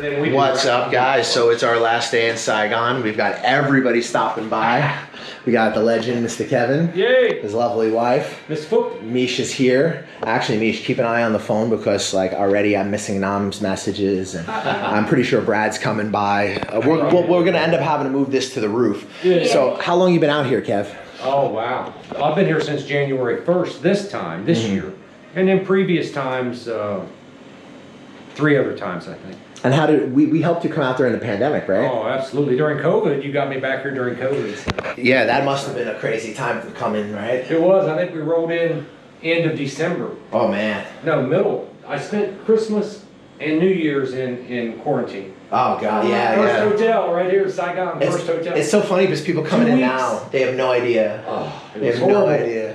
than we do. What's up, guys? So it's our last day in Saigon. We've got everybody stopping by. We got the legend, Mr. Kevin. Yay! His lovely wife. Miss Fook. Mish is here. Actually, Mish, keep an eye on the phone because, like, already I'm missing Nam's messages, and I'm pretty sure Brad's coming by. We're gonna end up having to move this to the roof. Yeah. So, how long you been out here, Kev? Oh, wow. I've been here since January 1st, this year. And then previous times, 3 other times, I think. And how did we helped you come out during the pandemic, right? Oh, absolutely. During COVID, you got me back here during COVID. So. Yeah, that must have been a crazy time to come in, right? It was. I think we rolled in end of December. Oh, man. No, middle. I spent Christmas and New Year's in quarantine. Oh, God, yeah, First yeah. hotel right here in Saigon. First hotel. It's so funny because people coming 2 in weeks. now, they have no idea. Oh, They have no idea.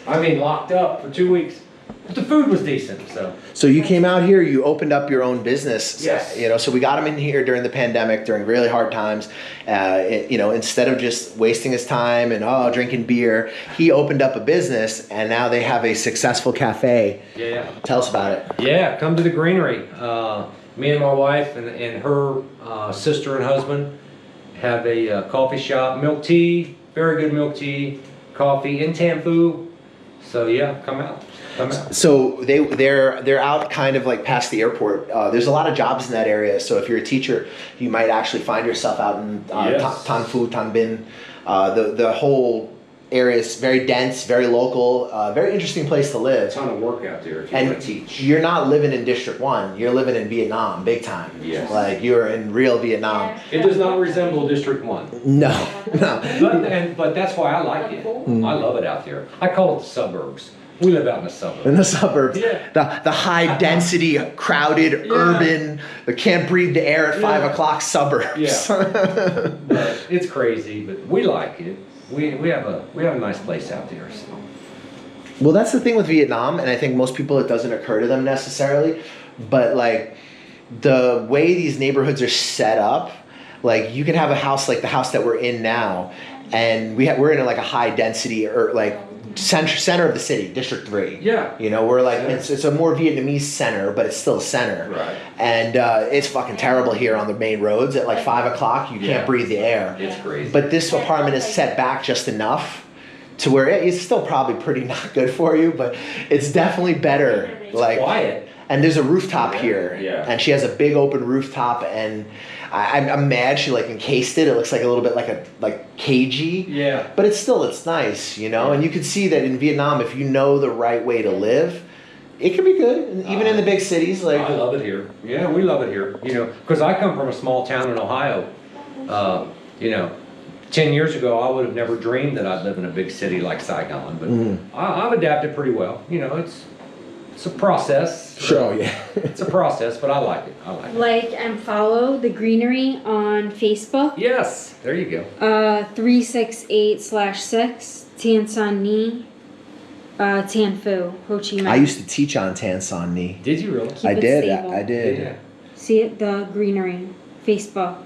I mean, locked up for 2 weeks. But the food was decent, so. So you came out here, you opened up your own business. Yes. You know, so we got him in here during the pandemic, during really hard times. You know, instead of just wasting his time and drinking beer, he opened up a business, and now they have a successful cafe. Yeah. Tell us about it. Yeah, come to the Greenery. Me and my wife and her sister and husband have a coffee shop, milk tea, very good milk tea, coffee in Tamfu. So yeah, come out. So they're out kind of like past the airport. There's a lot of jobs in that area. So if you're a teacher, you might actually find yourself out in Yes. Tanfu, Tanbin. The whole area is very dense, very local, very interesting place to live. A ton of work out there if you And want to teach. you're not living in District 1. You're living in Vietnam, big time. Yes. Like you're in real Vietnam. It does not resemble District 1. No, no. But that's why I like it. I love it out there. I call it the suburbs. We live out in the suburbs. In the suburbs, Yeah. the high density, crowded, urban, can't breathe the air at 5 o'clock suburbs. Yeah. But it's crazy, but we like it. We have a nice place out there. So. Well, that's the thing with Vietnam, and I think most people it doesn't occur to them necessarily, but like the way these neighborhoods are set up, like you can have a house like the house that we're in now, and we're in like a high density or like center of the city, District 3. Yeah. You know, we're like it's a more Vietnamese center, but it's still a center. Right. And it's fucking terrible here on the main roads at like 5 o'clock. You can't breathe the air. It's crazy. But this apartment is set back just enough to where it's still probably pretty not good for you, but it's definitely better. Like quiet. And there's a rooftop here. Yeah. And she has a big open rooftop, and I'm mad she like encased it. It looks like a little bit like cagey. Yeah. But it's nice, you know. And you can see that in Vietnam, if you know the right way to live, it can be good, even in the big cities. Like I love it here. Yeah, we love it here. You know, because I come from a small town in Ohio. You know, 10 years ago, I would have never dreamed that I'd live in a big city like Saigon. But I've adapted pretty well. You know, it's a process. Sure, yeah. It's a process, but I like it. Like and follow the Greenery on Facebook. Yes, there you go. 368/6 Tan Son Ni, Tan Phu, Ho Chi Minh. I used to teach on Tan Son Ni. Did you really? Keep it stable. I did. Yeah. See it, the Greenery, Facebook.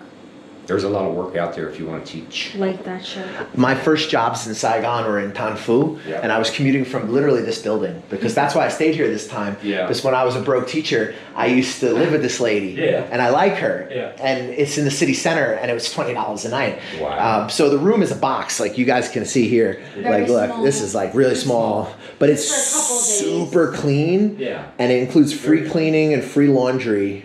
There's a lot of work out there if you want to teach. Like that shit. My first jobs in Saigon were in Tan Phu, Yeah. and I was commuting from literally this building because that's why I stayed here this time. Yeah. Because when I was a broke teacher, I used to live with this lady, Yeah. and I like her. Yeah. And it's in the city center, and it was $20 a night. Wow. So the room is a box, like you guys can see here. Very Like, look, small. this is like really small, but it's For a couple days. super clean. Yeah. And it includes free cleaning and free laundry.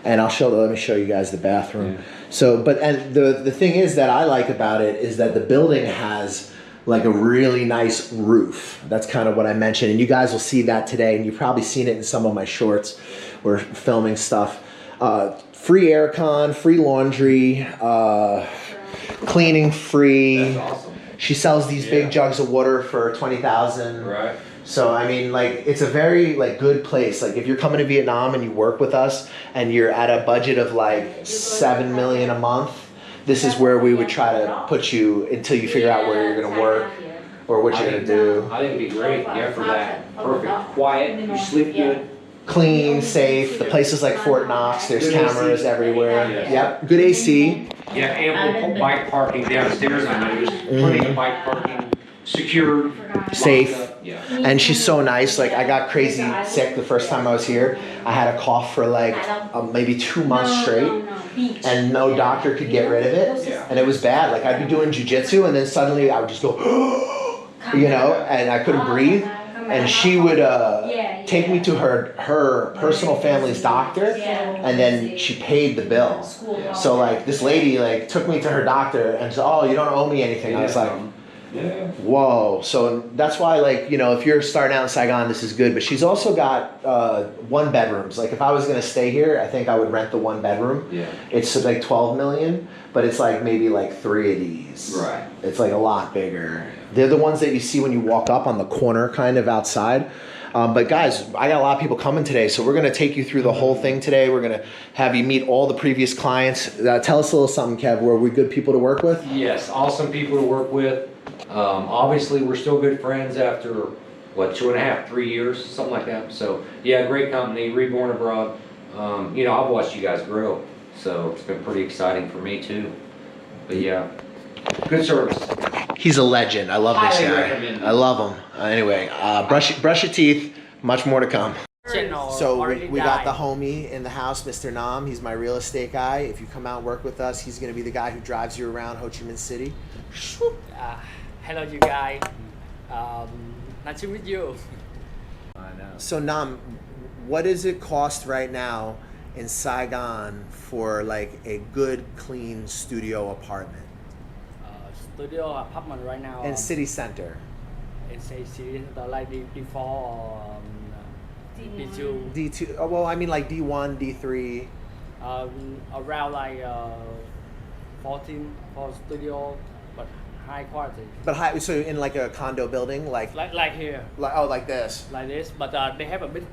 And let me show you guys the bathroom. Yeah. So, and the thing is that I like about it is that the building has like a really nice roof. That's kind of what I mentioned. And you guys will see that today. And you've probably seen it in some of my shorts. We're filming stuff. Free aircon, free laundry, cleaning free. That's awesome. She sells these big jugs of water for $20,000. Right. So I mean, like, it's a very like good place. Like, if you're coming to Vietnam and you work with us and you're at a budget of like $7 million a month, this is where we would try to put you until you figure out where you're gonna work or what you're gonna do. I think it'd be great. Yeah, for that. Perfect. Quiet. You sleep good. Clean, safe. The place is like Fort Knox. There's cameras everywhere. Yeah. Yep. Good AC. Yeah, ample bike parking downstairs. I noticed plenty of bike parking, secured, Safe. locked up. Yeah. And she's so nice. Like, I got crazy sick the first time I was here. I had a cough for like maybe 2 months straight, and no doctor could get rid of it. Yeah. And it was bad. Like, I'd be doing jujitsu, and then suddenly I would just go, you know, and I couldn't breathe. And she would take me to her personal family's doctor, and then she paid the bill. So like this lady like took me to her doctor and said, "Oh, you don't owe me anything." I was like, Yeah. whoa. So that's why, like, you know, if you're starting out in Saigon, this is good. But she's also got 1 bedrooms. Like, if I was gonna stay here, I think I would rent the 1 bedroom. Yeah. It's like 12 million, but it's like maybe like 3 of these. Right. It's like a lot bigger. They're the ones that you see when you walk up on the corner, kind of outside. But guys, I got a lot of people coming today, so we're gonna take you through the whole thing today. We're gonna have you meet all the previous clients. Tell us a little something, Kev. Were we good people to work with? Yes, awesome people to work with. Obviously, we're still good friends after, what, 2.5, 3 years, something like that. So, yeah, great company, Reborn Abroad. You know, I've watched you guys grow, so it's been pretty exciting for me too. But yeah, good service. He's a legend. I love this Highly guy. recommend him. I love him. Anyway, brush your teeth. Much more to come. So we got the homie in the house, Mr. Nam. He's my real estate guy. If you come out and work with us, he's going to be the guy who drives you around Ho Chi Minh City. Hello, you guys. Nice to meet you. I know. So Nam, what does it cost right now in Saigon for like a good, clean studio apartment Studio apartment right now. in city center? It's a city like D4 or D2. D2. Oh, well, I mean like D1, D3. Around like 14 for studio, but high quality. But high, so in like a condo building, like Here, like this. like this. But they have a bit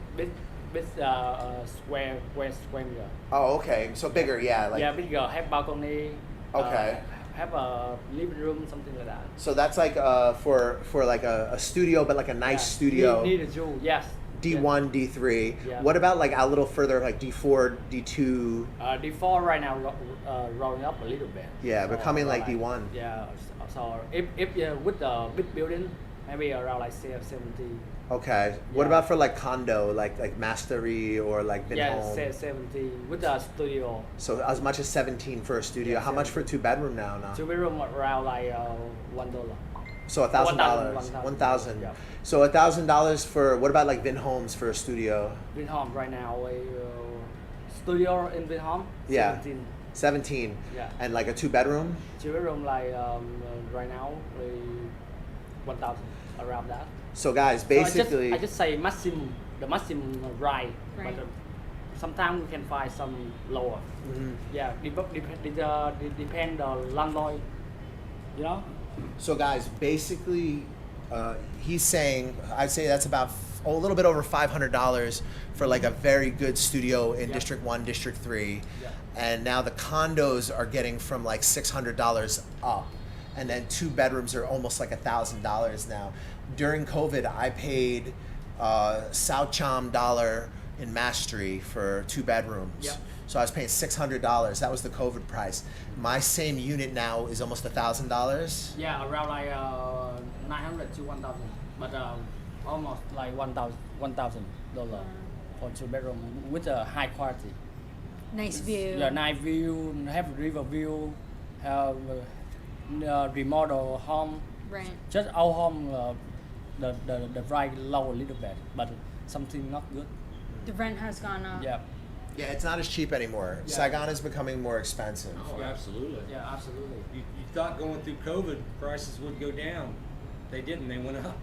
square meter. Oh, okay. So bigger, yeah. Like, Yeah, bigger. Have balcony. Okay. Have a living room, something like that. so that's like for like a studio, but like a nice studio. Need a jewel, yes. D1, D3. Yeah. What about like a little further, like D4, D2? D4 right now rolling up a little bit. Yeah, becoming like D1. Yeah, so if with the big building, maybe around like 70. Okay. What Yeah. about for like condo, like Mastery or like Vin Yeah, Home? 70 with the studio. So as much as 17 for a studio. Yeah, How much for a 2-bedroom now? 2 bedroom around like $1. So $1,000. 1,000. Yeah. So $1,000 for what about like Vin Homes for a studio? Vin Home right now, studio in Vin Home. Yeah. 17. 17. Yeah. And like a 2-bedroom? 2 bedroom like right now 1,000 around that. So guys, So basically, I just say the maximum right. Right. But sometimes we can find some lower. Mhm. Yeah, depend the landlord. You know. So guys, basically, he's saying, I'd say that's about a little bit over $500 for like a very good studio in Yeah. District 1, District 3. Yeah. And now the condos are getting from like $600 up. And then 2 bedrooms are almost like $1,000 now. During COVID, I paid South Cham dollar in Mastery for 2 bedrooms. Yep. So I was paying $600. That was the COVID price. My same unit now is almost $1,000. Yeah, around like 900 to 1,000, but almost like $1,000 for 2 bedroom with a high quality. Nice view. Yeah, night view, have river view, have remodel home. Right. Just our home, the price low a little bit, but something not good. The rent has gone up. Yeah, Yeah, it's not as cheap anymore. Yeah. Saigon is becoming more expensive. Oh, absolutely. yeah, absolutely. You thought going through COVID prices would go down. They didn't. They went up.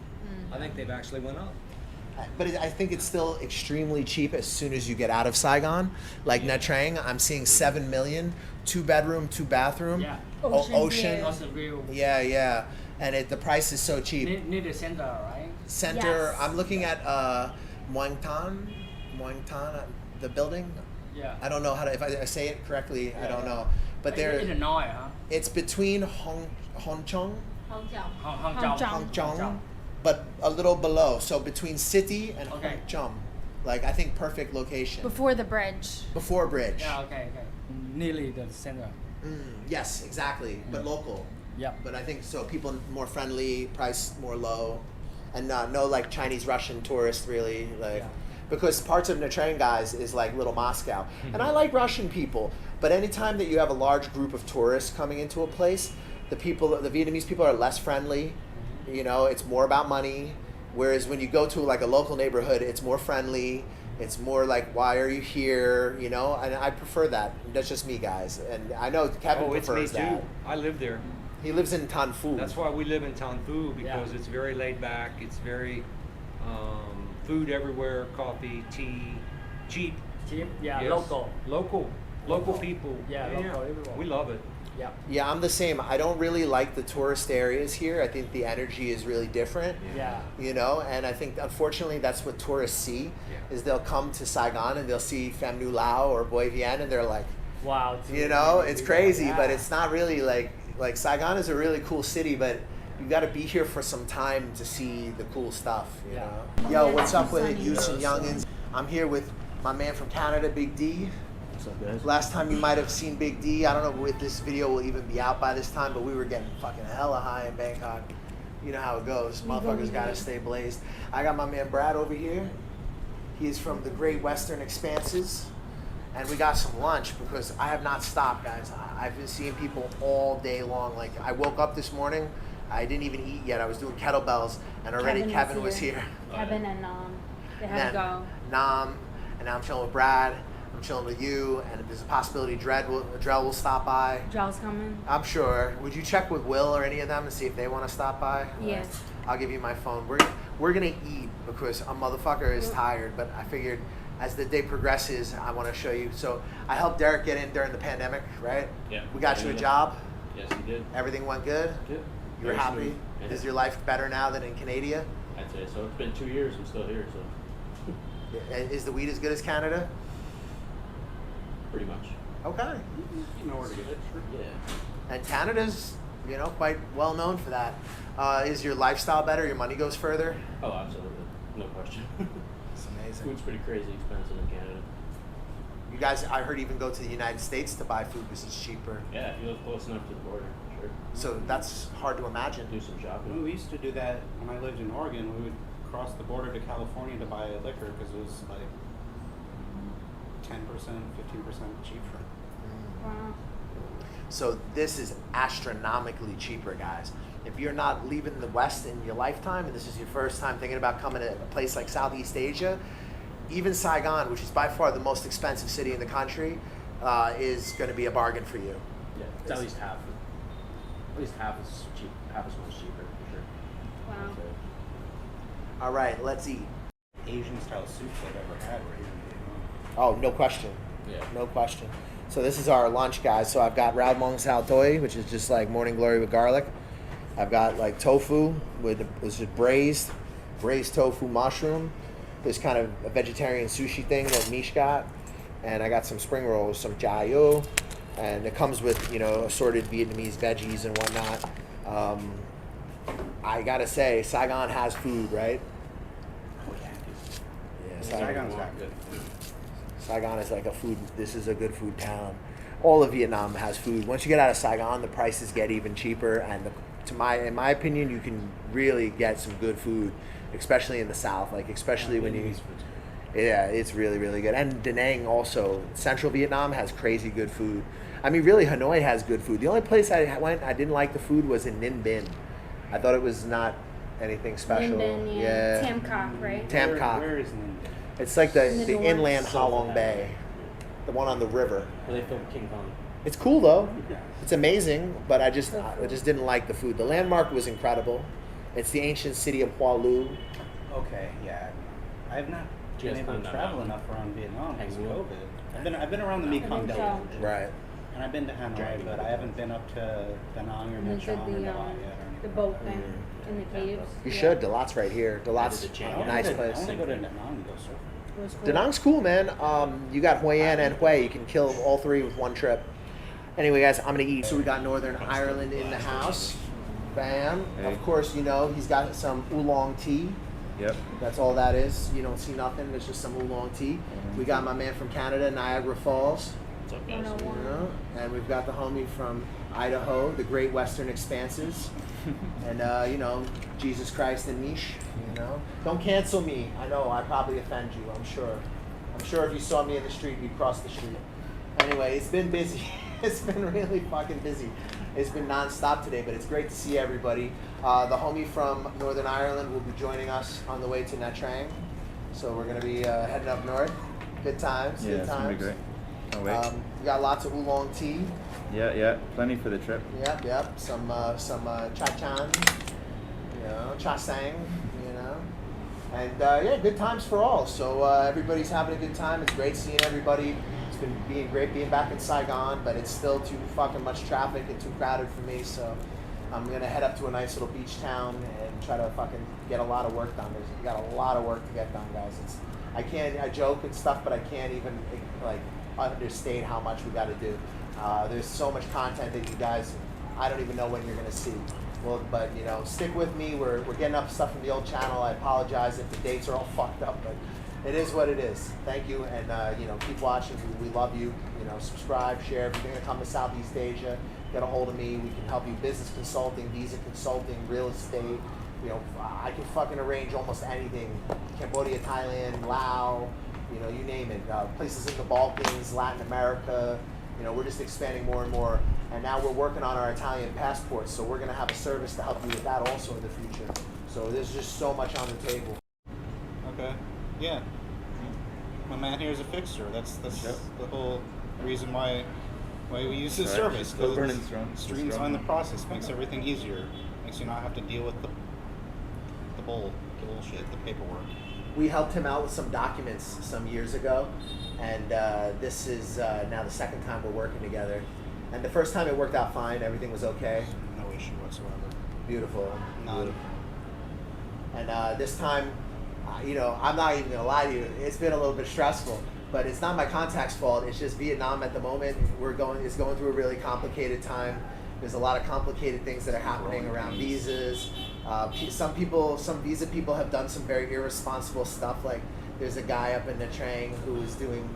I think they've actually went up. But I think it's still extremely cheap as soon as you get out of Saigon. Like Nha Trang, I'm seeing 7 million, 2-bedroom, 2-bathroom, Yeah. Ocean view. Awesome view. Yeah, and the price is so cheap. Near the center, right? Center, Yes. I'm looking at Muang Tan, the building. Yeah. I don't know how to, if I say it correctly, I don't know. But In there, Illinois, huh? it's between Hongchong, Hongchong, but a little below. So between city and Okay. Hongchong. Like, I think perfect location. Before the bridge. Before bridge. Yeah, okay. Nearly the center. Yes, exactly. But local. Yeah. But I think so people more friendly, price more low. and no like Chinese Russian tourists really like. Yeah. Because parts of Nha Trang, guys, is like little Moscow. And I like Russian people, but anytime that you have a large group of tourists coming into a place, the Vietnamese people are less friendly. You know, it's more about money. Whereas when you go to like a local neighborhood, it's more friendly. It's more like, why are you here? You know, and I prefer that. That's just me, guys. And I know Kevin Oh, it's me prefers too. that. I live there. He lives in Tan Phu. That's why we live in Tan Phu, because Yeah. it's very laid back. It's very food everywhere, coffee, tea, cheap. Cheap, yeah, Yes. Local people. Yeah, local everyone. We love it. Yeah. Yeah, I'm the same. I don't really like the tourist areas here. I think the energy is really different. Yeah. You know, and I think unfortunately that's what tourists see Yeah. is they'll come to Saigon and they'll see Pham Nu Lao or Boi Vien and they're like, Wow. you know, it's crazy, Yeah. but it's not really like Saigon is a really cool city, but you got to be here for some time to see the cool stuff, you Yeah. know. Yo, what's up with it, Sunny. Youths and Youngins? I'm here with my man from Canada, Big D. What's up, guys? Last time you might have seen Big D, I don't know if this video will even be out by this time, but we were getting fucking hella high in Bangkok. You know how it goes. Motherfuckers gotta stay blazed. I got my man Brad over here. He is from the Great Western Expanses. And we got some lunch because I have not stopped, guys. I've been seeing people all day long. Like, I woke up this morning, I didn't even eat yet. I was doing kettlebells, and already Kevin was here. Kevin and they had to Then go. Nam, and now I'm chilling with Brad. I'm chilling with you, and there's a possibility Drell will stop by. Jow's coming. I'm sure. Would you check with Will or any of them and see if they want to stop by? Yes. I'll give you my phone. We're gonna eat because a motherfucker is tired, but I figured as the day progresses, I want to show you. So I helped Derek get in during the pandemic, right? Yeah. We got you a job. Yes, you did. Everything went good. Good. You were Very happy. smooth. Yeah. Is your life better now than in Canada? I'd say so. It's been 2 years. I'm still here, so Is the weed as good as Canada? pretty much. Okay. You know where to get it. Sure. Yeah. And Canada's, you know, quite well known for that. Is your lifestyle better? Your money goes further? Oh, absolutely. No question. It's amazing. Food's pretty crazy expensive in Canada. You guys, I heard, even go to the United States to buy food because it's cheaper. Yeah, if you live close enough to the border, sure. So that's hard to imagine. Do some Well, shopping. we used to do that when I lived in Oregon. We would cross the border to California to buy liquor because it was like 10%, 15% cheaper. Wow. So this is astronomically cheaper, guys. If you're not leaving the West in your lifetime, and this is your first time thinking about coming to a place like Southeast Asia, even Saigon, which is by far the most expensive city in the country, is going to be a bargain for you. Yeah, it's at least half. At least half as cheap. Half as much cheaper for sure. Wow. I'd say. All right, let's eat. Asian style soups I've ever had were here in Vietnam. Oh, no question. Yeah. No question. So this is our lunch, guys. So I've got Rao Mong Sao Toi, which is just like morning glory with garlic. I've got like tofu with this is braised tofu mushroom. This kind of a vegetarian sushi thing that Mish got, and I got some spring rolls, some chai yu, and it comes with, you know, assorted Vietnamese veggies and whatnot. I gotta say, Saigon has food, right? Oh yeah, Yeah, Saigon's got good. Saigon is like a food. This is a good food town. All of Vietnam has food. Once you get out of Saigon, the prices get even cheaper, and in my opinion, you can really get some good food, especially in the South. Like especially when you, Vietnamese food's yeah, it's really really good. And Da Nang also, Central Vietnam has crazy good food. I mean, really, Hanoi has good food. The only place I went I didn't like the food was in Ninh Binh. I thought it was not anything special. Linden, yeah. Tam Cock, right? Tam Cock. Where is Linden? It's like the north. inland So Halong bad. Bay, the one on the river. Where they filmed King Kong. It's cool though. It's amazing, but I just didn't like the food. The landmark was incredible. It's the ancient city of Hoa Lu. Okay, yeah. I have not Do you been guys able find to that travel out? enough around Vietnam because of Hang on. COVID. I've been around the Mekong think Delta, so. Right. and I've been to Hanoi, but I haven't been up to Da Nang or And they Nha did Trang or the Da Lat yet. Or anything. boat thing in the caves. You Yeah. should. Dalat's right here. Dalat's did the a chain. nice I place. want to go to Da Nang and go surfing. It was cool. Da Nang's cool, man. You got Hoi An and Hue. You can kill all three with one trip. Anyway, guys, I'm gonna eat. So we got Northern Ireland in the house. Bam. Hey. Of course, you know he's got some oolong tea. Yep. That's all that is. You don't see nothing. There's just some oolong tea. We got my man from Canada, Niagara Falls. What's up, guys? You know? And we've got the homie from Idaho, the Great Western Expanses, and you know, Jesus Christ and Niche. You know, don't cancel me. I know I probably offend you. I'm sure. I'm sure if you saw me in the street, you'd cross the street. Anyway, it's been busy. It's been really fucking busy. It's been non-stop today, but it's great to see everybody. The homie from Northern Ireland will be joining us on the way to Nha Trang. So we're gonna be heading up north. Good times. Yeah, Good it's times. gonna be great. Can't wait. We got lots of oolong tea. Yeah, plenty for the trip. Yep. Some cha chan, you know, cha sang, you know, and yeah, good times for all. So everybody's having a good time. It's great seeing everybody. It's been great being back in Saigon, but it's still too fucking much traffic and too crowded for me. So I'm gonna head up to a nice little beach town and try to fucking get a lot of work done. We got a lot of work to get done, guys. I joke and stuff, but I can't even like understate how much we got to do. There's so much content that you guys, I don't even know when you're gonna see. Well, but you know, stick with me. We're getting up stuff from the old channel. I apologize if the dates are all fucked up, but it is what it is. Thank you, and you know, keep watching. We love you. You know, subscribe, share. If you're gonna come to Southeast Asia, get a hold of me. We can help you business consulting, visa consulting, real estate. You know, I can fucking arrange almost anything. Cambodia, Thailand, Laos, you know, you name it. Places in the Balkans, Latin America. You know, we're just expanding more and more. And now we're working on our Italian passports, so we're going to have a service to help you with that also in the future. So there's just so much on the table. Okay. Yeah. My man here is a fixer. That's Yep. the whole reason why we use this Right. service. Still burning It strong. streamlines the process, makes everything easier, makes you not have to deal with the bullshit, the paperwork. We helped him out with some documents some years ago, and this is now the second time we're working together. And the first time it worked out fine, everything was okay. No issue whatsoever. Beautiful. None. And this time, you know, I'm not even gonna lie to you, it's been a little bit stressful, but it's not my contact's fault. It's just Vietnam at the moment. It's going through a really complicated time. There's a lot of complicated things that are happening around visas. Some visa people have done some very irresponsible stuff. Like there's a guy up in Nha Trang who is doing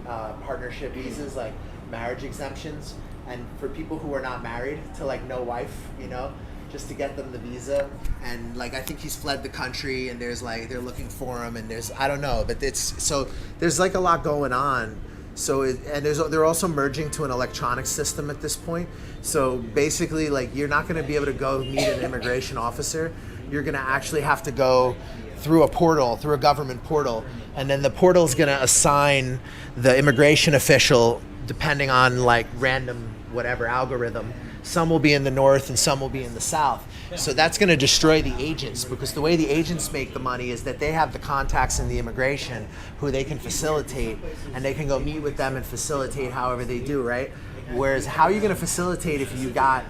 partnership visas, like marriage exemptions, and for people who are not married to like no wife, you know, just to get them the visa. And like I think he's fled the country, and there's like they're looking for him, and I don't know, but there's like a lot going on. So they're also merging to an electronic system at this point. So basically, like you're not going to be able to go meet an immigration officer. You're going to actually have to go through a government portal, and then the portal is going to assign the immigration official depending on like random whatever algorithm. Some will be in the north and some will be in the south. So that's going to destroy the agents, because the way the agents make the money is that they have the contacts in the immigration who they can facilitate, and they can go meet with them and facilitate however they do, right? Whereas how are you going to facilitate if you got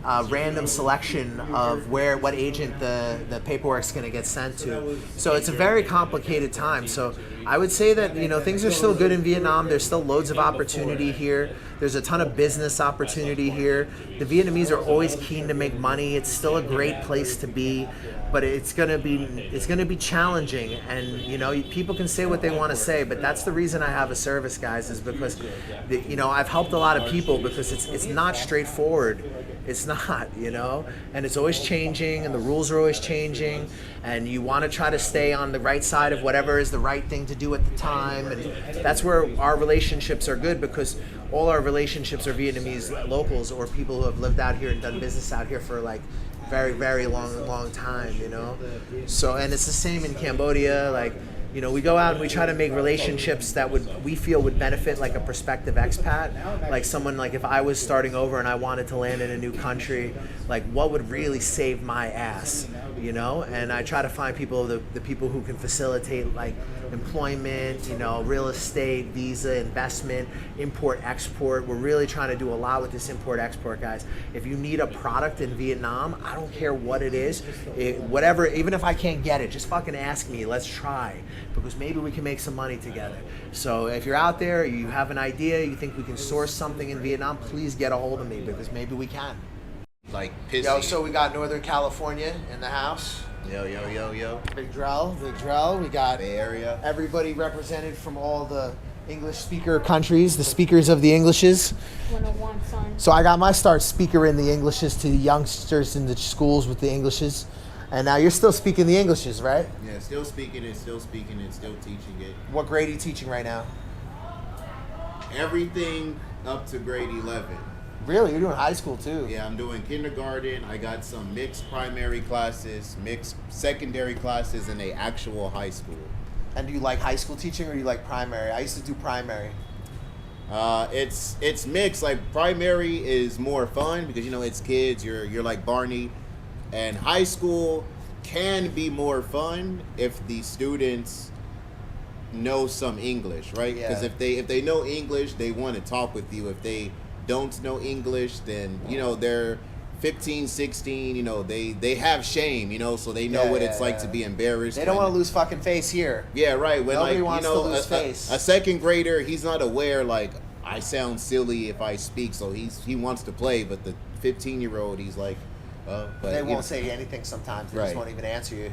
a random selection of what agent the paperwork's going to get sent to? So it's a very complicated time. So I would say that, you know, things are still good in Vietnam. There's still loads of opportunity here. There's a ton of business opportunity here. The Vietnamese are always keen to make money. It's still a great place to be, but it's gonna be challenging. And you know, people can say what they want to say, but that's the reason I have a service, guys, is because you know, I've helped a lot of people, because it's not straightforward. It's not, you know, and it's always changing, and the rules are always changing, and you want to try to stay on the right side of whatever is the right thing to do at the time. And that's where our relationships are good, because all our relationships are Vietnamese locals or people who have lived out here and done business out here for like very, very long time, you know. So, and it's the same in Cambodia. Like, you know, we go out and we try to make relationships that we feel would benefit like a prospective expat, like someone, like if I was starting over and I wanted to land in a new country, like what would really save my ass, you know? And I try to find people, the people who can facilitate like employment, you know, real estate, visa, investment, import, export. We're really trying to do a lot with this import, export, guys. If you need a product in Vietnam, I don't care what it is, whatever, even if I can't get it, just fucking ask me, let's try, because maybe we can make some money together. So if you're out there, you have an idea, you think we can source something in Vietnam, please get a hold of me, because maybe we can. Like pissy. Yo, so we got Northern California in the house. Yo. Big Drell. We got Bay Area. everybody represented from all the English speaker countries, the speakers of the Englishes. 101, son. So I got my start speaker in the Englishes to the youngsters in the schools with the Englishes. And now you're still speaking the Englishes, right? Yeah, still speaking it, still teaching it. What grade are you teaching right now? Everything up to grade 11. Really? You're doing high school too? Yeah, I'm doing kindergarten. I got some mixed primary classes, mixed secondary classes, and a actual high school. And do you like high school teaching or do you like primary? I used to do primary. It's mixed. Like primary is more fun because it's kids. You're like Barney, and high school can be more fun if the students know some English, right? Because Yeah. if they know English, they want to talk with you. If they don't know English, then they're 15, 16. They have shame. So they know what it's like to be embarrassed. They don't want to lose fucking face here. Yeah, right. When Nobody wants to lose face. A second grader, he's not aware. Like I sound silly if I speak, so he wants to play. But the 15-year-old, he's like, but They won't say anything sometimes. They just Right. won't even answer you.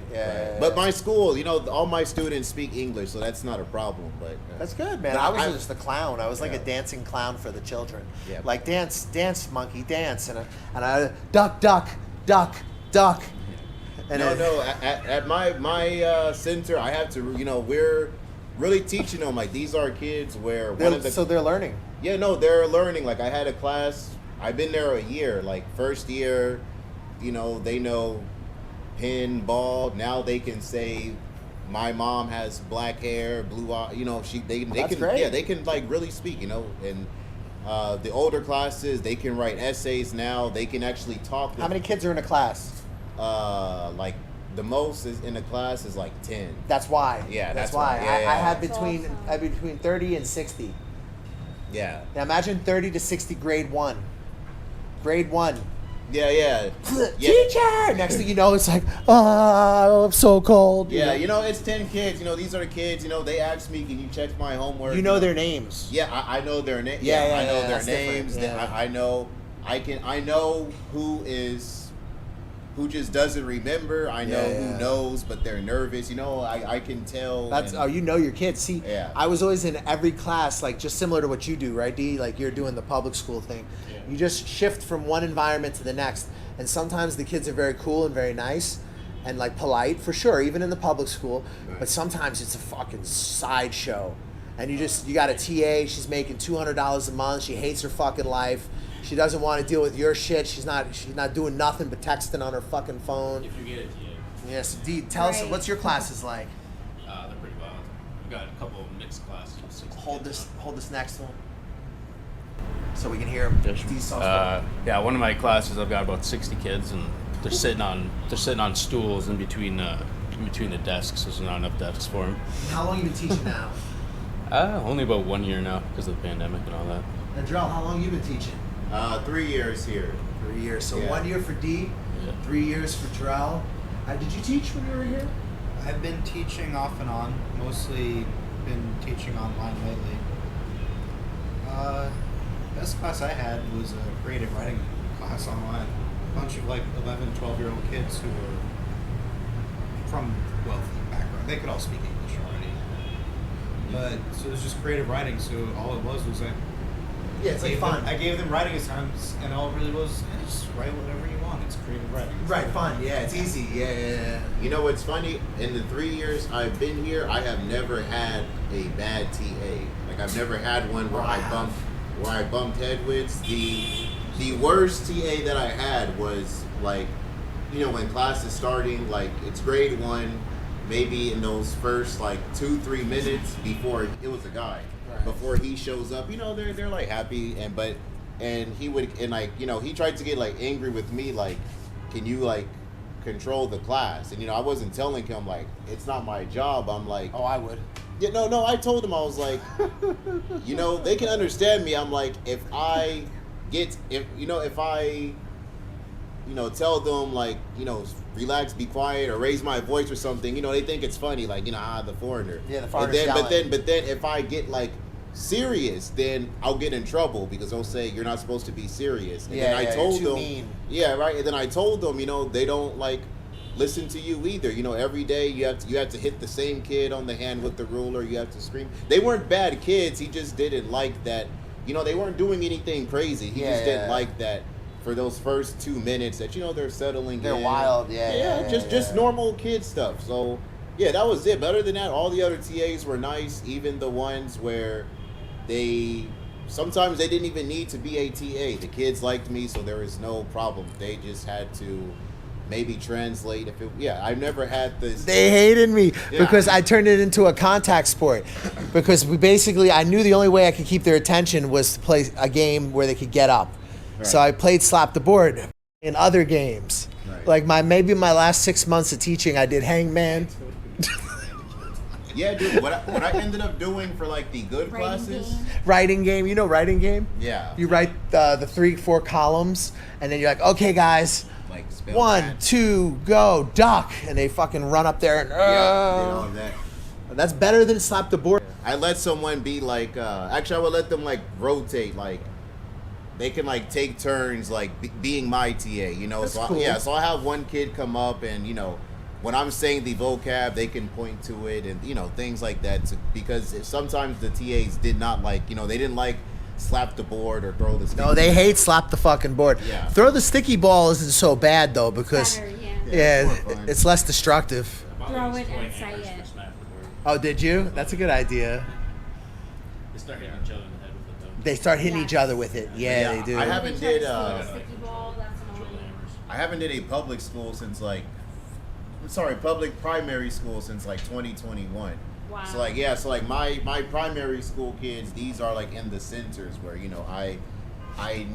But my school, all my students speak English, so that's not a problem. But That's good, man. But I was I- just a clown. I was like a Yeah. dancing clown for the children. Yeah. Like dance, monkey, dance, and I duck, duck, duck, duck. And no, then- no. At my center, I have to. We're really teaching them. Like these are kids where so they're learning. Yeah, no, they're learning. Like I had a class. I've been there a year. Like first year, they know pin, ball. Now they can say, my mom has black hair, blue eye. They That's can. great. Yeah, they can like really speak. And the older classes, they can write essays now. They can actually talk. How many kids are in a class? Like the most is in a class is like 10. That's why. Yeah, that's that's why. why. Yeah, I yeah. have That's between awesome. I have between 30 and 60. Yeah. Now imagine 30 to 60 grade 1. Grade 1. Yeah, yeah. Yeah. Teacher! Next thing you know, it's like, oh, I'm so cold. Yeah, it's 10 kids. These are the kids. They ask me, can you check my homework? You know their names. Yeah, I know their names. Yeah, I yeah, know yeah, their that's different. names. Yeah. I know who just doesn't remember. I know Yeah. who knows, but they're nervous. I can tell. That's and- you know your kids. See, Yeah. I was always in every class, like just similar to what you do, right, D? Like you're doing the public school thing. Yeah. You just shift from one environment to the next, and sometimes the kids are very cool and very nice, and like polite for sure, even in the public school. But sometimes it's a fucking sideshow, and you got a TA. She's making $200 a month. She hates her fucking life. She doesn't want to deal with your shit. She's not doing nothing but texting on her fucking phone. If you get it, yeah, Yes, D, tell us Right. what's your classes like. they're pretty violent. We've got a couple of mixed classes with 60 Hold kids. this next one, so we can hear him. Yeah, one of my classes, I've got about 60 kids, and they're sitting on stools in between the desks. There's not enough desks for them. How long you been teaching now? Only about 1 year now because of the pandemic and all that. And Drell, how long you been teaching? 3 years here. 3 years. So Yeah. 1 year for D, Yeah. 3 years for Drell. Did you teach when you were here? I've been teaching off and on, mostly been teaching online lately. Best class I had was a creative writing class online. A bunch of like 11, 12-year-old kids who were from wealthy background. They could all speak English already. But so it was just creative writing, so all it was like Yeah, it's like gave fun. them- I gave them writing assignments, and all it really was, just write whatever you want. It's creative writing. Right, fun. Yeah, it's easy. Yeah. You know what's funny? In the 3 years I've been here, I have never had a bad TA. Like I've never had one where I bumped head with. The worst TA that I had was like, when class is starting, like it's grade 1, maybe in those first like 2-3 minutes before it was a guy. Right. Before he shows up, they're like happy and he would he tried to get like angry with me, like, can you like control the class? And I wasn't telling him like it's not my job. I'm like, Oh, I would. yeah, no, I told him, I was like, they can understand me. I'm like, if I tell them like, relax, be quiet, or raise my voice or something, they think it's funny, like, the foreigner. Yeah, the And foreigner's then, yelling. but then if I get like serious, then I'll get in trouble because they'll say you're not supposed to be serious. And then I you're told too them, mean. yeah, right. And then I told them, they don't like, listen to you either. You know, every day you have to hit the same kid on the hand with the ruler. You have to scream. They weren't bad kids. He just didn't like that. You know, they weren't doing anything crazy. He just didn't like that for those first 2 minutes that, you know, they're settling They're in. wild, just normal kid stuff. So, yeah, that was it. But other than that, all the other TAs were nice, even the ones where sometimes they didn't even need to be a TA. The kids liked me, so there was no problem. They just had to maybe translate. I've never had this. They hated me because I turned it into a contact sport. Because I knew the only way I could keep their attention was to play a game where they could get up. Right. So I played slap the board in other games. Right. Like maybe my last 6 months of teaching, I did hangman. Yeah, dude. What I ended up doing for like the good classes. Writing game. You know writing game? Yeah. You write the 3-4 columns, and then you're like, okay, guys. Like 1, 2, go, duck, and they fucking run up there and they all that. That's better than slap the board. I let someone be like, actually I would let them like rotate, like they can like take turns like being my TA, you know. That's so cool. So I have one kid come up and, you know, when I'm saying the vocab, they can point to it and, you know, things like that. Because sometimes the TAs did not like, you know, they didn't like slap the board or throw the sticky ball. No, they hate slap the fucking board. Yeah. Throw the sticky ball isn't so bad though because Better, it's less destructive. Throw it and say it. Oh, did you? That's a good idea. They start hitting each other in the head with it though. They start hitting each other with it. Yeah, they do. I haven't They did try to steal the sticky ball, that's annoying. I haven't did a public school since like public primary school since like 2021. Wow. So like so like my primary school kids, these are like in the centers where, you know, I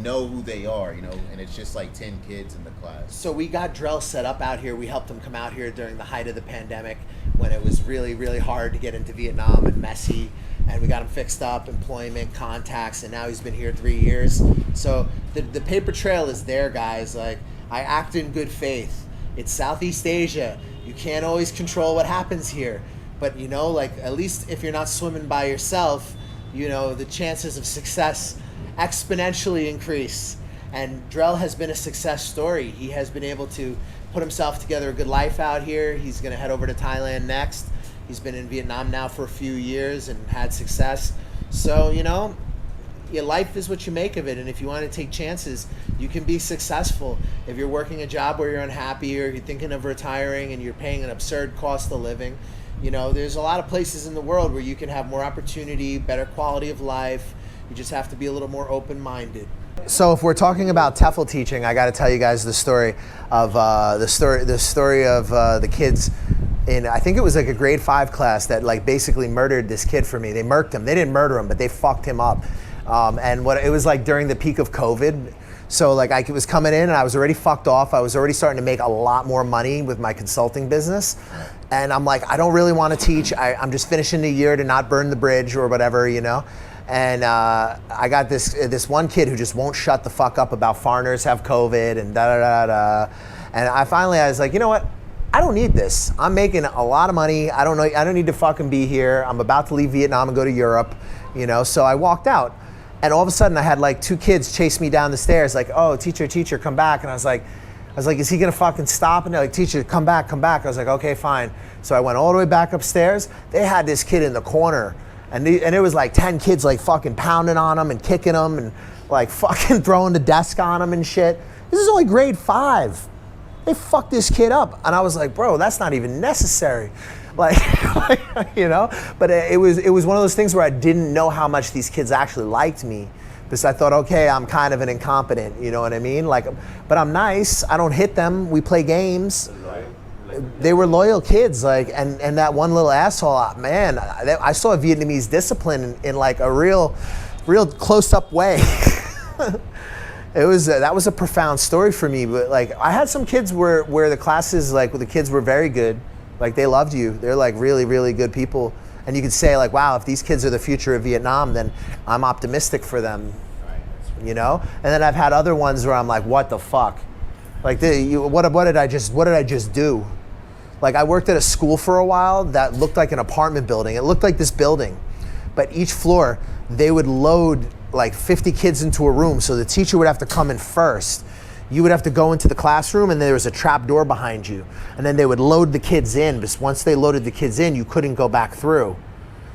know who they are, you know, and it's just like 10 kids in the class. So we got Drell set up out here. We helped him come out here during the height of the pandemic when it was really, really hard to get into Vietnam and messy. And we got him fixed up, employment, contacts, and now he's been here 3 years. So the paper trail is there, guys. Like, I act in good faith. It's Southeast Asia. You can't always control what happens here. But, you know, like, at least if you're not swimming by yourself, you know, the chances of success exponentially increase. And Drell has been a success story. He has been able to put himself together a good life out here. He's going to head over to Thailand next. He's been in Vietnam now for a few years and had success. So, you know, your life is what you make of it. And if you want to take chances, you can be successful. If you're working a job where you're unhappy or you're thinking of retiring and you're paying an absurd cost of living, you know, there's a lot of places in the world where you can have more opportunity, better quality of life. You just have to be a little more open-minded. So if we're talking about TEFL teaching, I got to tell you guys the story of the kids in, I think it was like a grade 5 class that like basically murdered this kid for me. They murked him. They didn't murder him, but they fucked him up. And what it was like during the peak of COVID. So like I was coming in and I was already fucked off. I was already starting to make a lot more money with my consulting business. And I'm like, I don't really want to teach. I'm just finishing the year to not burn the bridge or whatever, you know. And I got this one kid who just won't shut the fuck up about foreigners have COVID and da-da-da-da. And I was like, you know what? I don't need this. I'm making a lot of money. I don't need to fucking be here. I'm about to leave Vietnam and go to Europe, you know. So I walked out. And all of a sudden I had like 2 kids chase me down the stairs like, oh, teacher, come back. And I was like, is he gonna fucking stop? And they're like, teacher, come back. I was like, okay, fine. So I went all the way back upstairs. They had this kid in the corner. And it was like 10 kids like fucking pounding on him and kicking him and like fucking throwing the desk on him and shit. This is only grade 5. They fucked this kid up. And I was like, bro, that's not even necessary. Like, you know? But it was one of those things where I didn't know how much these kids actually liked me. Because I thought, okay, I'm kind of an incompetent, you know what I mean? Like, but I'm nice. I don't hit them. We play games. They were loyal kids, like, and that one little asshole, man, I saw Vietnamese discipline in like a real close-up way. That was a profound story for me. But like, I had some kids where the classes, like, the kids were very good, like they loved you. They're like really, really good people, and you could say like, wow, if these kids are the future of Vietnam, then I'm optimistic for them, you know. And then I've had other ones where I'm like, what the fuck, like, what did I just do? Like, I worked at a school for a while that looked like an apartment building. It looked like this building, but each floor, they would load like 50 kids into a room, so the teacher would have to come in first, you would have to go into the classroom and there was a trap door behind you. And then they would load the kids in. But once they loaded the kids in, you couldn't go back through.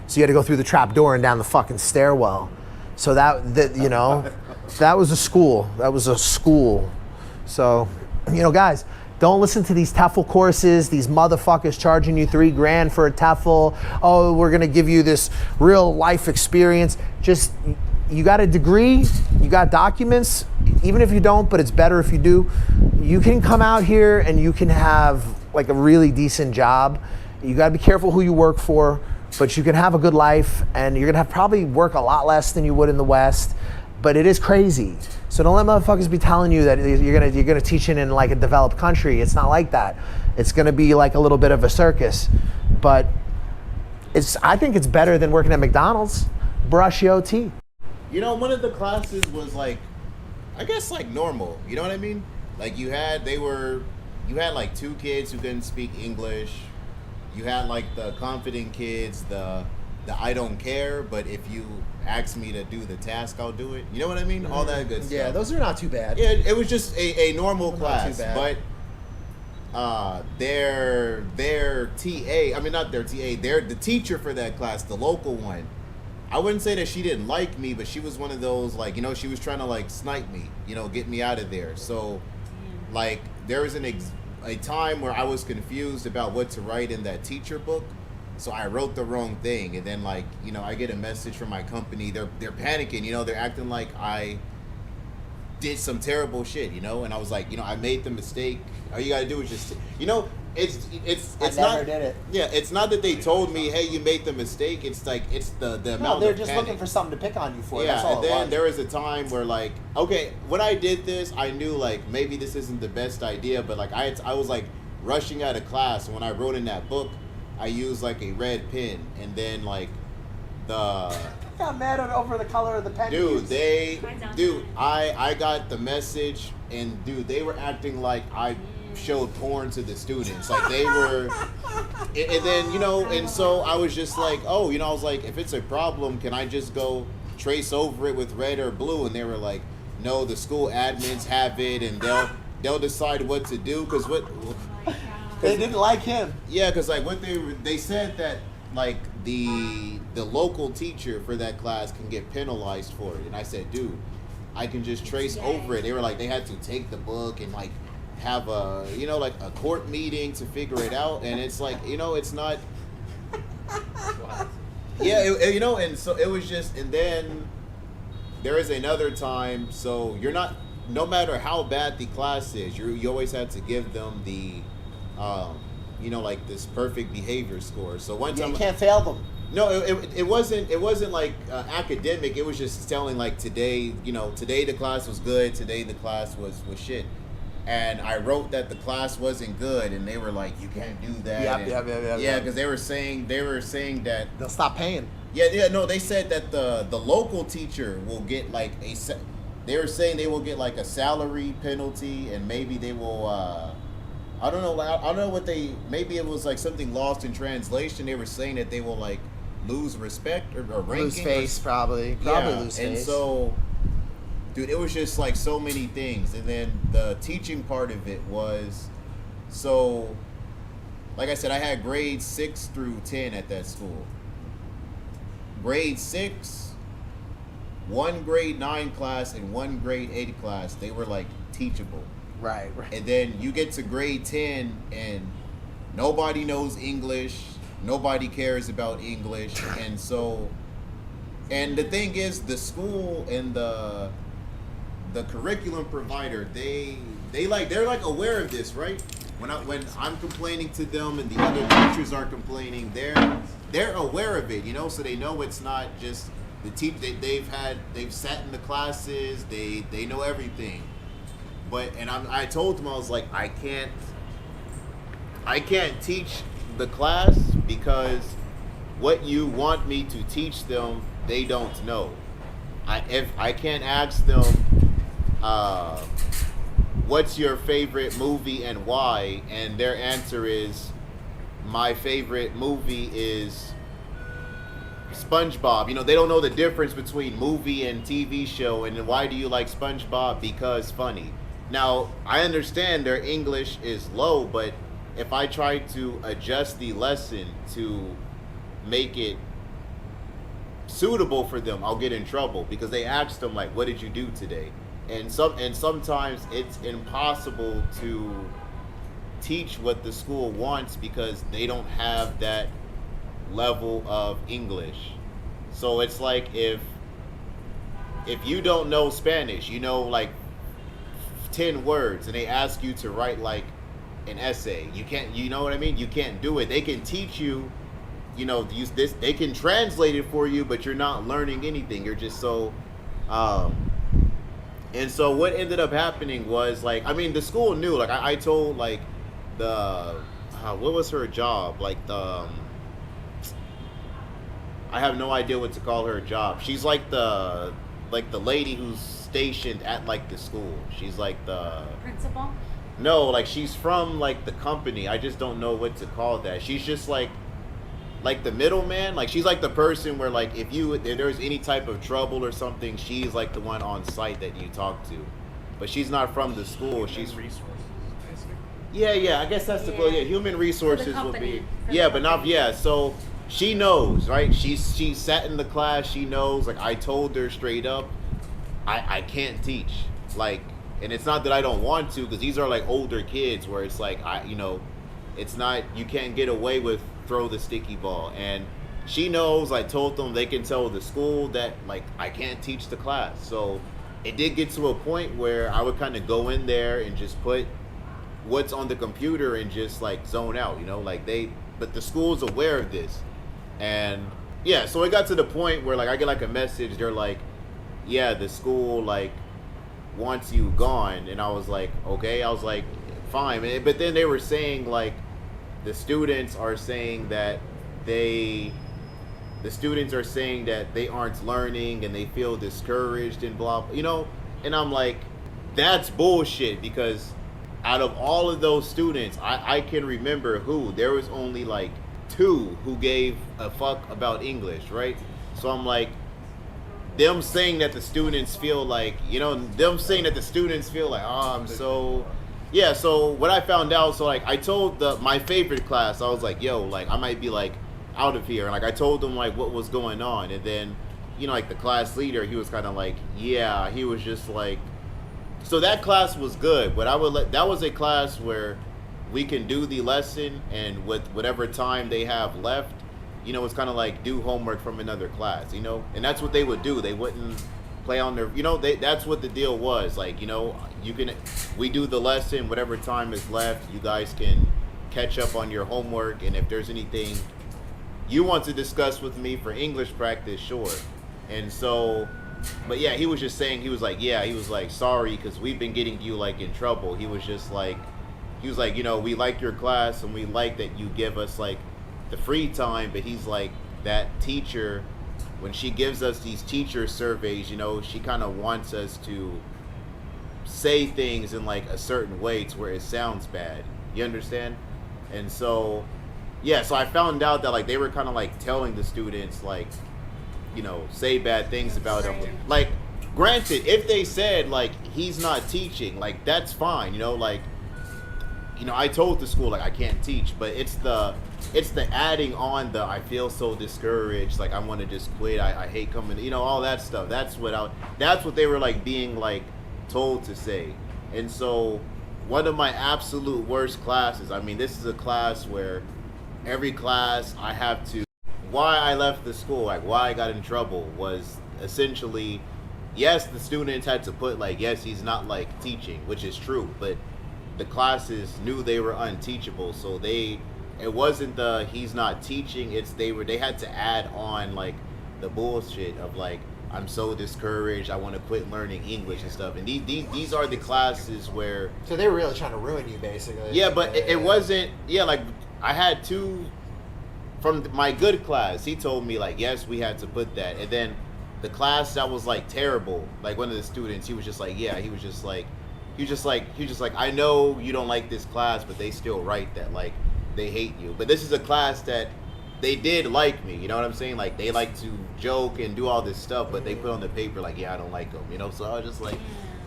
So you had to go through the trap door and down the fucking stairwell. So that you know, that was a school. That was a school. So, you know, guys, don't listen to these TEFL courses, these motherfuckers charging you $3,000 for a TEFL. Oh, we're gonna give you this real life experience. Just, you got a degree, you got documents, even if you don't, but it's better if you do. You can come out here and you can have like a really decent job. You gotta be careful who you work for, but you can have a good life and you're gonna have probably work a lot less than you would in the West, but it is crazy. So don't let motherfuckers be telling you that you're gonna teach it in like a developed country. It's not like that. It's gonna be like a little bit of a circus, but I think it's better than working at McDonald's. Brush your teeth. You know, one of the classes was like, I guess like normal. You know what I mean? Like you had like 2 kids who couldn't speak English. You had like the confident kids, the I don't care, but if you ask me to do the task, I'll do it. You know what I mean? All that good stuff. Yeah, those are not too bad. Yeah, it was just a normal class. Not too bad. But their TA, I mean not their TA, the teacher for that class, the local one. I wouldn't say that she didn't like me, but she was one of those, like, you know, she was trying to like snipe me, you know, get me out of there. So like there was a time where I was confused about what to write in that teacher book. So I wrote the wrong thing, and then like, you know, I get a message from my company. They're panicking, you know, they're acting like I did some terrible shit, you know, and I was like, you know, I made the mistake. All you gotta do is just, you know, it's I never did it. Yeah, it's not that they told me, hey, you made the mistake. It's like it's the amount. No, they're of just panic. looking for something to pick on you for. Yeah, That's all and it then was. there was a time where like, okay, when I did this, I knew like maybe this isn't the best idea, but like I was like rushing out of class, and when I wrote in that book, I used like a red pen, and then like the got mad over the color of the pen. I got the message, and dude, they were acting like I showed porn to the students, like they were, and then, you know, and so I was just like, oh, you know, I was like, if it's a problem, can I just go trace over it with red or blue? And they were like, no, the school admins have it, and they'll decide what to do, because they didn't like him. Yeah, because like what they said that like the local teacher for that class can get penalized for it, and I said, dude, I can just trace over it. They were like, they had to take the book and like have a, you know, like a court meeting to figure it out, and it's like, you know, it's not. Yeah, you know, and so it was just, and then there is another time. So you're not, no matter how bad the class is, you always have to give them the, you know, like this perfect behavior score. So one time you can't fail them. No, it wasn't like academic. It was just telling like today, you know, today the class was good, today the class was shit. And I wrote that the class wasn't good, and they were like, you can't do that. Yeah, because they were saying that they'll stop paying. Yeah, no, they said that the local teacher will get like they were saying they will get like a salary penalty, and maybe they will I don't know what maybe it was like something lost in translation. They were saying that they will like lose respect or ranking. Lose face, probably yeah, lose face. And so, dude, it was just like so many things. And then the teaching part of it was, so, like I said, I had grades 6 through 10 at that school. Grade 6, 1 grade 9 class and 1 grade 8 class, they were like teachable. Right. And then you get to grade 10 and nobody knows English, nobody cares about English, and so, and the thing is, the school and the curriculum provider, they're like aware of this, right? When I'm complaining to them and the other teachers are complaining, they're aware of it, you know, so they know it's not just the they've sat in the classes, they know everything. But I told them, I was like, I can't teach the class because what you want me to teach them, they don't know. If I can't ask them, what's your favorite movie and why, and their answer is, my favorite movie is SpongeBob. You know, they don't know the difference between movie and TV show. And why do you like SpongeBob? Because funny. Now, I understand their English is low, but if I try to adjust the lesson to make it suitable for them, I'll get in trouble because they asked them like, "What did you do today?" And sometimes it's impossible to teach what the school wants because they don't have that level of English. So it's like if you don't know Spanish, you know like 10 words, and they ask you to write like an essay, you can't, you know what I mean? You can't do it. They can teach you, you know, use this, they can translate it for you, but you're not learning anything. You're just so and so what ended up happening was like, I mean, the school knew, like I told like the what was her job, like the I have no idea what to call her job. She's like the lady who's stationed at like the school. She's like the Principal? no, like she's from like the company. I just don't know what to call that. She's just like the middleman. Like she's like the person where like if there's any type of trouble or something, she's like the one on site that you talk to. But she's not from the school. She's resources, basically. yeah. I guess that's the Yeah. human resources would company. be For yeah, the but not company. yeah. So she knows, right? She sat in the class. She knows. Like I told her straight up, I can't teach. Like, and it's not that I don't want to, because these are like older kids where it's like it's not, you can't get away with throw the sticky ball. And she knows. I told them they can tell the school that like I can't teach the class. So it did get to a point where I would kind of go in there and just put what's on the computer and just like zone out, you know, like but the school's aware of this. And yeah, so it got to the point where like I get like a message, they're like, yeah, the school like wants you gone. And I was like, okay. I was like, fine. But then they were saying like the students are saying that they aren't learning and they feel discouraged and blah, you know. And I'm like, that's bullshit, because out of all of those students, I can remember there was only like 2 who gave a fuck about English, right? So I'm like, them saying that the students feel like, oh, I'm so, yeah. So what I found out, so like I told my favorite class, I was like, yo, like I might be like out of here. And like I told them like what was going on. And then, you know, like the class leader, he was kind of like, yeah, he was just like, so that class was good, but that was a class where we can do the lesson, and with whatever time they have left, you know, it's kind of like do homework from another class, you know. And that's what they would do. They wouldn't play on their, you know, that's what the deal was. Like, you know, we do the lesson, whatever time is left, you guys can catch up on your homework, and if there's anything you want to discuss with me for English practice, sure. And so, but yeah, he was just saying, he was like, sorry, because we've been getting you like in trouble. He was like, you know, we like your class and we like that you give us like the free time, but he's like, that teacher, when she gives us these teacher surveys, you know, she kind of wants us to say things in like a certain way to where it sounds bad. You understand? And so, yeah, so I found out that like they were kind of like telling the students like, you know, say bad things about him. Like, granted, if they said like he's not teaching, like that's fine, you know, like, you know, I told the school like I can't teach, but it's the adding on the I feel so discouraged, like I want to just quit, I hate coming, you know, all that stuff. That's what they were like being like told to say. And so one of my absolute worst classes, I mean, this is a class where every class I have to, why I left the school, like why I got in trouble was essentially, yes, the students had to put like, yes, he's not like teaching, which is true, but the classes knew they were unteachable, so it wasn't the he's not teaching, it's they had to add on like the bullshit of like, I'm so discouraged, I want to quit learning English and stuff. And these are the classes where, So they were really trying to ruin you, basically. yeah, but it wasn't, yeah, like I had 2 from my good class. He told me like, yes, we had to put that. And then the class that was like terrible, like one of the students, he was just like, I know you don't like this class, but they still write that like they hate you. But this is a class that they did like me, you know what I'm saying? Like they like to joke and do all this stuff, but they put on the paper like, yeah, I don't like them, you know? So I was just like,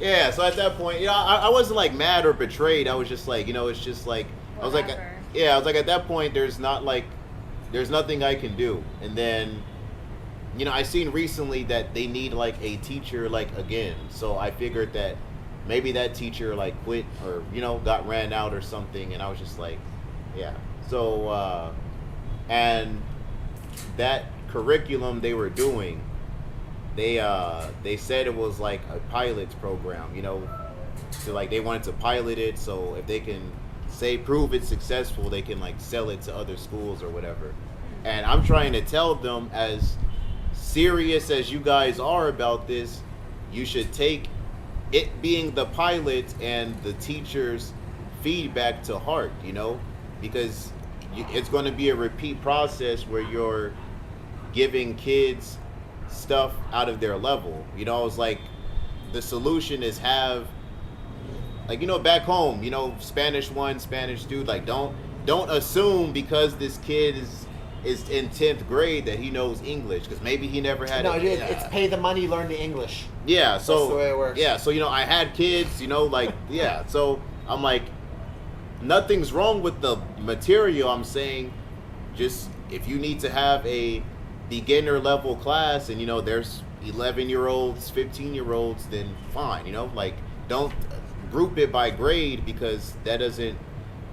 Yeah, so at that point, I wasn't like mad or betrayed. I was just like, it's just like, I was like, I was like, at that point, there's nothing I can do. And then, I seen recently that they need like a teacher like again. So I figured that maybe that teacher like quit or, got ran out or something. And I was just like, yeah. So, and that curriculum they were doing, they said it was like a pilot's program, so like they wanted to pilot it, so if they can prove it's successful, they can like sell it to other schools or whatever. And I'm trying to tell them, as serious as you guys are about this, you should take it being the pilot and the teacher's feedback to heart, because it's going to be a repeat process where you're giving kids stuff out of their level. It's like the solution is have, like, back home, Spanish 1, Spanish 2, like don't assume because this kid is in 10th grade that he knows English, because maybe he never had it's pay the money, learn the English. Yeah, so that's the way it works. Yeah, so I had kids, so I'm like, nothing's wrong with the material. I'm saying, just if you need to have a beginner level class and there's 11-year-olds, 15-year-olds, then fine, like don't group it by grade, because that doesn't,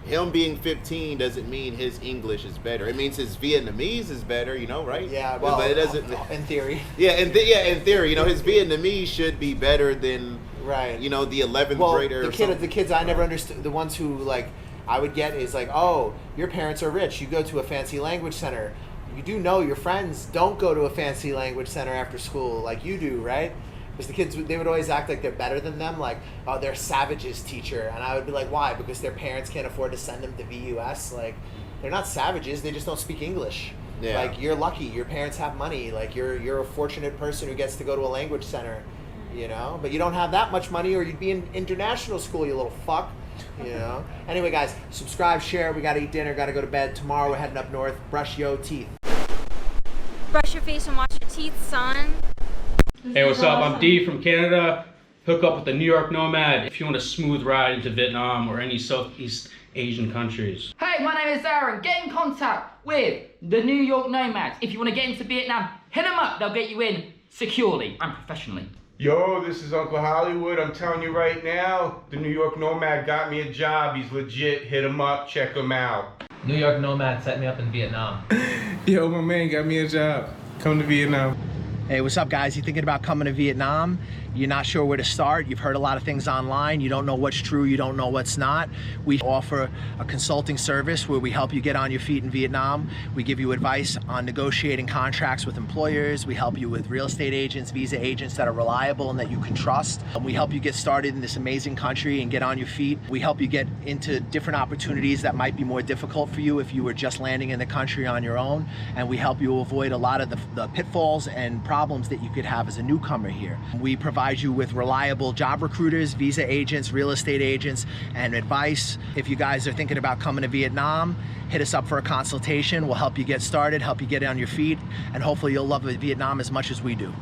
him being 15 doesn't mean his English is better. It means his Vietnamese is better, right? Yeah, well, but it doesn't, in theory. Yeah, in theory, his Vietnamese should be better than right. The 11th grader. The kids I never understood, the ones who like I would get is like, oh, your parents are rich, you go to a fancy language center. You do know your friends don't go to a fancy language center after school like you do, right? Because the kids, they would always act like they're better than them, like, oh, they're savages, teacher. And I would be like, why? Because their parents can't afford to send them to VUS? Like, they're not savages, they just don't speak English. Yeah. Like, you're lucky, your parents have money, like, you're a fortunate person who gets to go to a language center, But you don't have that much money, or you'd be in international school, you little fuck. Anyway, guys, subscribe, share. We gotta eat dinner, gotta go to bed. Tomorrow we're heading up north. Brush yo teeth. Brush your face and wash your teeth, son. Hey, what's up? I'm D from Canada. Hook up with the New York Nomad if you want a smooth ride into Vietnam or any Southeast Asian countries. Hey, my name is Aaron. Get in contact with the New York Nomads. If you want to get into Vietnam, hit them up. They'll get you in securely and professionally. Yo, this is Uncle Hollywood. I'm telling you right now, the New York Nomad got me a job. He's legit. Hit him up. Check him out. New York Nomad set me up in Vietnam. Yo, my man got me a job. Come to Vietnam. Hey, what's up, guys? You thinking about coming to Vietnam? You're not sure where to start. You've heard a lot of things online. You don't know what's true. You don't know what's not. We offer a consulting service where we help you get on your feet in Vietnam. We give you advice on negotiating contracts with employers. We help you with real estate agents, visa agents that are reliable and that you can trust. We help you get started in this amazing country and get on your feet. We help you get into different opportunities that might be more difficult for you if you were just landing in the country on your own. And we help you avoid a lot of the pitfalls and problems that you could have as a newcomer here. We provide you with reliable job recruiters, visa agents, real estate agents, and advice. If you guys are thinking about coming to Vietnam, hit us up for a consultation. We'll help you get started, help you get on your feet, and hopefully you'll love Vietnam as much as we do.